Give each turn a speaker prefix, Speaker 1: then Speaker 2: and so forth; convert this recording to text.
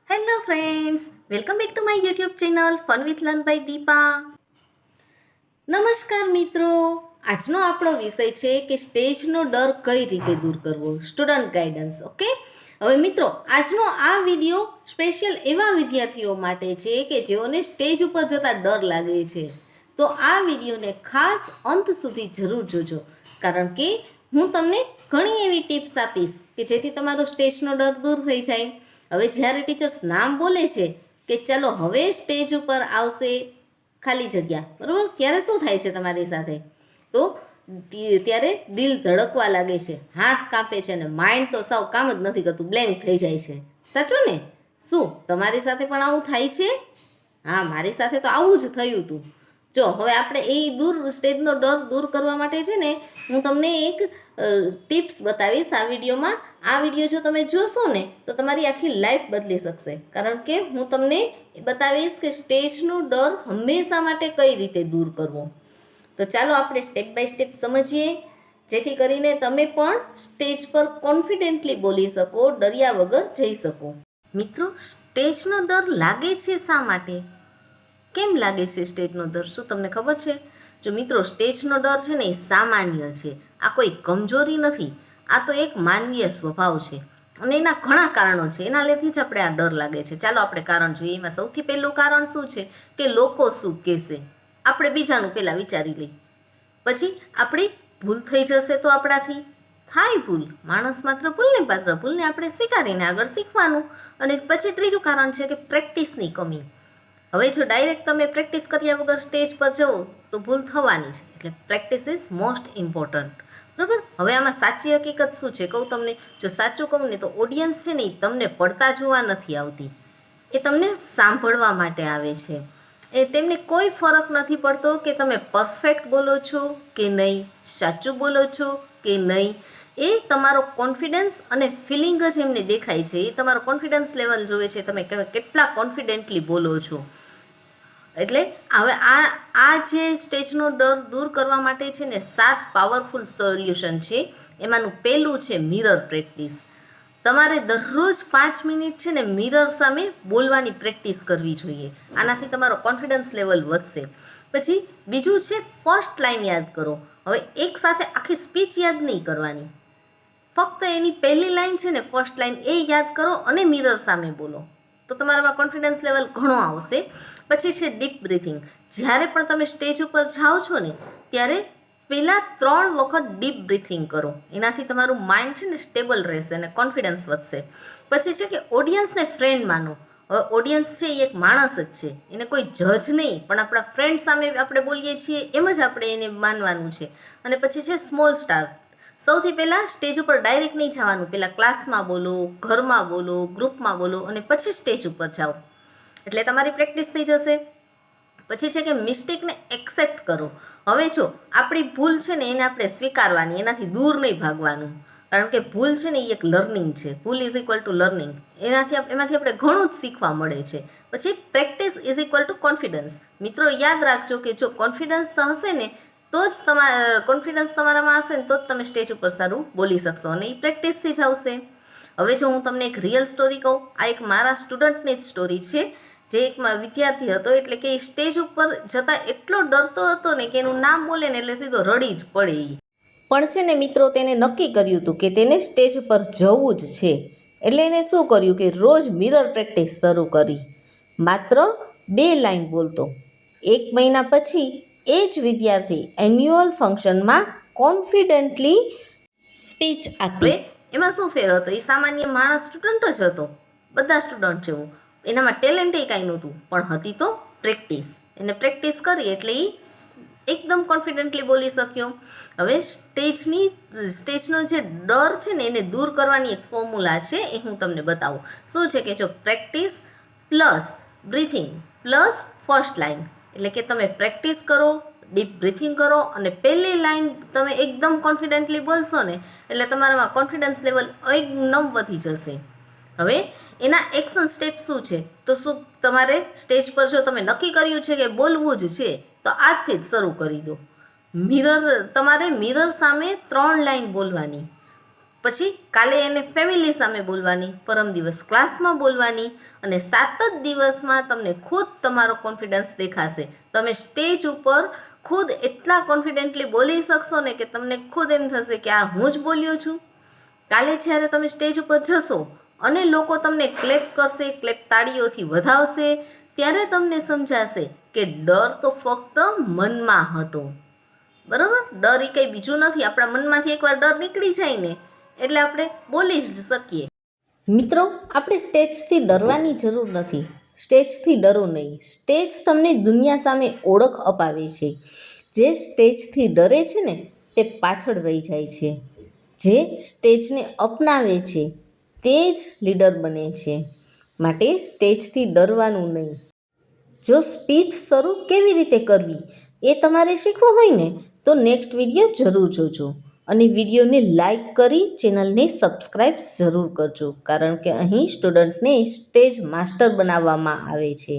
Speaker 1: Hello friends, welcome back to my YouTube channel fun with learn by Deepa. નમસ્કાર મિત્રો, આજનો આપણો વિષય છે કે સ્ટેજનો ડર કઈ રીતે દૂર કરવો, સ્ટુડન્ટ ગાઈડન્સ. ઓકે, હવે મિત્રો આજનો આ વિડીયો સ્પેશિયલ એવા વિદ્યાર્થીઓ માટે છે કે જેઓને સ્ટેજ ઉપર જતા ડર લાગે છે. તો આ વિડીયોને ખાસ અંત સુધી જરૂર જોજો, કારણ કે હું તમને ઘણી એવી ટિપ્સ આપીશ કે જેથી તમારો સ્ટેજનો ડર દૂર થઈ જાય. હવે જ્યારે ટીચર્સ નામ બોલે છે કે ચલો હવે સ્ટેજ ઉપર આવશે ખાલી જગ્યા, બરાબર, ત્યારે શું થાય છે તમારી સાથે? તો ત્યારે દિલ ધડકવા લાગે છે, હાથ કાંપે છે અને માઇન્ડ તો સાવ કામ જ નથી કરતું, બ્લેન્ક થઈ જાય છે. સાચું ને? શું તમારી સાથે પણ આવું થાય છે? હા, મારી સાથે તો આવું જ થયું હતું. જો હવે આપણે સ્ટેજનો ડર દૂર કરવા માટે છે ને, હું તમને એક ટિપ્સ બતાવીશ આ વિડીયોમાં. આ વિડીયો જો તમે જોશો ને તો તમારી આખી લાઈફ બદલી શકશે, કારણ કે હું તમને બતાવીશ કે સ્ટેજનો ડર હંમેશા માટે કઈ રીતે દૂર કરવો. તો ચાલો આપણે સ્ટેપ બાય સ્ટેપ સમજીએ, જેથી કરીને તમે પણ સ્ટેજ પર કોન્ફિડન્ટલી બોલી શકો, ડર્યા વગર જઈ શકો. મિત્રો, સ્ટેજનો ડર લાગે છે શા માટે? કેમ લાગે છે સ્ટેજનો ડર? શું તમને ખબર છે? જો મિત્રો, સ્ટેજનો ડર છે ને એ સામાન્ય છે, આ કોઈ કમજોરી નથી, આ તો એક માનવીય સ્વભાવ છે અને એના ઘણા કારણો છે. એના લીધે જ આપણે આ ડર લાગે છે. ચાલો આપણે કારણ જોઈએ. એમાં સૌથી પહેલું કારણ શું છે કે લોકો શું કહેશે. આપણે બીજાનું પહેલાં વિચારી લઈએ, પછી આપણી ભૂલ થઈ જશે તો આપણાથી થાય ભૂલ. માણસ માત્ર ભૂલને પાત્ર, ભૂલને આપણે સ્વીકારીને આગળ શીખવાનું. અને પછી ત્રીજું કારણ છે કે પ્રેક્ટિસની કમી. હવે જો ડાયરેક્ટ તમે પ્રેક્ટિસ કર્યા વગર સ્ટેજ પર જાઓ તો ભૂલ થવાની છે, એટલે પ્રેક્ટિસ ઇઝ મોસ્ટ ઇમ્પોર્ટન્ટ. બરાબર. હવે આમાં સાચી હકીકત શું છે કહું તમને. જો સાચું કહું ને તો ઓડિયન્સ છે ને એ તમને પડતા જોવા નથી આવતી, એ તમને સાંભળવા માટે આવે છે. એ તેમને કોઈ ફરક નથી પડતો કે તમે પરફેક્ટ બોલો છો કે નહીં, સાચું બોલો છો કે નહીં. એ તમારો કોન્ફિડન્સ અને ફિલિંગ જ એમને દેખાય છે. એ તમારો કોન્ફિડન્સ લેવલ જોવે છે, તમે કેટલા કોન્ફિડન્ટલી બોલો છો. એટલે હવે આ જે સ્ટેજનો ડર દૂર કરવા માટે છે ને 7 પાવરફુલ સોલ્યુશન છે. એમાંનું પહેલું છે મિરર પ્રેક્ટિસ. તમારે દરરોજ 5 મિનિટ છે ને મિરર સામે બોલવાની પ્રેક્ટિસ કરવી જોઈએ. આનાથી તમારો કોન્ફિડન્સ લેવલ વધશે. પછી બીજું છે ફર્સ્ટ લાઈન યાદ કરો. હવે એક સાથે આખી સ્પીચ યાદ નહીં કરવાની, ફક્ત એની પહેલી લાઈન છે ને ફર્સ્ટ લાઈન એ યાદ કરો અને મિરર સામે બોલો, તો તમારામાં કોન્ફિડન્સ લેવલ ઘણો આવશે. પછી છે ડીપ બ્રીથિંગ. જ્યારે પણ તમે સ્ટેજ ઉપર જાઓ છો ને ત્યારે પહેલાં 3 વખત ડીપ બ્રીથિંગ કરો. એનાથી તમારું માઇન્ડ છે ને સ્ટેબલ રહેશે અને કોન્ફિડન્સ વધશે. પછી છે કે ઓડિયન્સને ફ્રેન્ડ માનો. હવે ઓડિયન્સ છે એ એક માણસ જ છે, એને કોઈ જજ નહીં, પણ આપણા ફ્રેન્ડ સામે આપણે બોલીએ છીએ એમ જ આપણે એને માનવાનું છે. અને પછી છે સ્મોલ સ્ટાર્ટ. સૌથી પહેલાં સ્ટેજ ઉપર ડાયરેક્ટ નહીં જવાનું, પહેલાં ક્લાસમાં બોલો, ઘરમાં બોલો, ગ્રુપમાં બોલો અને પછી સ્ટેજ ઉપર જાઓ, એટલે તમારી પ્રેક્ટિસ થઈ જશે. પછી છે કે મિસ્ટેકને એક્સેપ્ટ કરો. હવે જો આપણી ભૂલ છે ને એને આપણે સ્વીકારવાની, એનાથી દૂર નહીં ભાગવાનું, કારણ કે ભૂલ છે ને એ એક લર્નિંગ છે. ભૂલ ઇઝ ઇક્વલ ટુ લર્નિંગ. એમાંથી આપણે ઘણું જ શીખવા મળે છે. પછી practice is equal to confidence. મિત્રો યાદ રાખજો કે જો કોન્ફિડન્સ હશે ને તો જ કોન્ફિડન્સ તમારામાં હશે ને તો જ તમે સ્ટેજ ઉપર સારું બોલી શકશો, અને એ પ્રેક્ટિસથી જ આવશે. હવે જો હું તમને એક રિયલ સ્ટોરી કહું, આ એક મારા સ્ટુડન્ટની જ સ્ટોરી છે. જે એક વિદ્યાર્થી હતો, એટલે કે એ સ્ટેજ ઉપર જતાં એટલો ડરતો હતો ને કે એનું નામ બોલે ને એટલે સીધો રડી જ પડે. પણ છે ને મિત્રો, તેને નક્કી કર્યું હતું કે તેને સ્ટેજ પર જવું જ છે. એટલે એને શું કર્યું કે રોજ મિરર પ્રેક્ટિસ શરૂ કરી. માત્ર 2 લાઈન બોલતો. 1 મહિના પછી એ જ વિદ્યાર્થી એન્યુઅલ ફંક્શનમાં કોન્ફિડન્ટલી સ્પીચ આપી. એમાં શું ફેર હતો? એ સામાન્ય માણસ સ્ટુડન્ટ જ હતો, બધા સ્ટુડન્ટ જેવું. એનામાં ટેલેન્ટે કાંઈ નહોતું, પણ હતી તો પ્રેક્ટિસ. એને પ્રેક્ટિસ કરી એટલે એ એકદમ કોન્ફિડન્ટલી બોલી શક્યો. હવે સ્ટેજનો જે ડર છે ને એને દૂર કરવાની એક ફોર્મ્યુલા છે, એ હું તમને બતાવું. શું છે કે જો practice plus breathing plus first line, એટલે કે તમે પ્રેક્ટિસ કરો, ડીપ બ્રીથિંગ કરો અને પહેલી લાઈન તમે એકદમ કોન્ફિડન્ટલી બોલશો ને એટલે તમારામાં કોન્ફિડન્સ લેવલ એકદમ વધી જશે. હવે એના એક્શન સ્ટેપ શું છે? તો શું તમારે સ્ટેજ પર જો તમે નક્કી કર્યું છે કે બોલવું જ છે તો આજથી જ શરૂ કરી દો. તમારે મિરર સામે 3 લાઈન બોલવાની. પછી કાલે એને ફેમિલી સામે બોલવાની, પરમ દિવસ ક્લાસમાં બોલવાની, અને 7 જ દિવસમાં તમને ખુદ તમારો કોન્ફિડન્સ દેખાશે. તમે સ્ટેજ ઉપર ખુદ એટલા કોન્ફિડન્ટલી બોલી શકશો ને કે તમને ખુદ એમ થશે કે આ હું જ બોલ્યો છું. કાલે જ્યારે તમે સ્ટેજ ઉપર જશો અને લોકો તમને ક્લેપ કરશે, ક્લેપ તાળીઓથી વધાવશે, ત્યારે તમને સમજાશે કે ડર તો ફક્ત મનમાં હતો. બરાબર? ડર એ કંઈ બીજું નથી. આપણા મનમાંથી એકવાર ડર નીકળી જાય ને એટલે આપણે બોલી જ શકીએ. મિત્રો, આપણે સ્ટેજથી ડરવાની જરૂર નથી. સ્ટેજથી ડરો નહીં. સ્ટેજ તમને દુનિયા સામે ઓળખ અપાવે છે. જે સ્ટેજથી ડરે છે ને તે પાછળ રહી જાય છે. જે સ્ટેજને અપનાવે છે તે જ લીડર બને છે. માટે સ્ટેજથી ડરવાનું નહીં. જો સ્પીચ શરૂ કેવી રીતે કરવી એ તમારે શીખવું હોય ને તો નેક્સ્ટ વિડીયો જરૂર જોજો. અને વિડીયોને લાઈક કરી ચેનલને સબસ્ક્રાઈબ જરૂર કરજો, કારણ કે અહીં સ્ટુડન્ટને સ્ટેજ માસ્ટર બનાવવામાં આવે છે.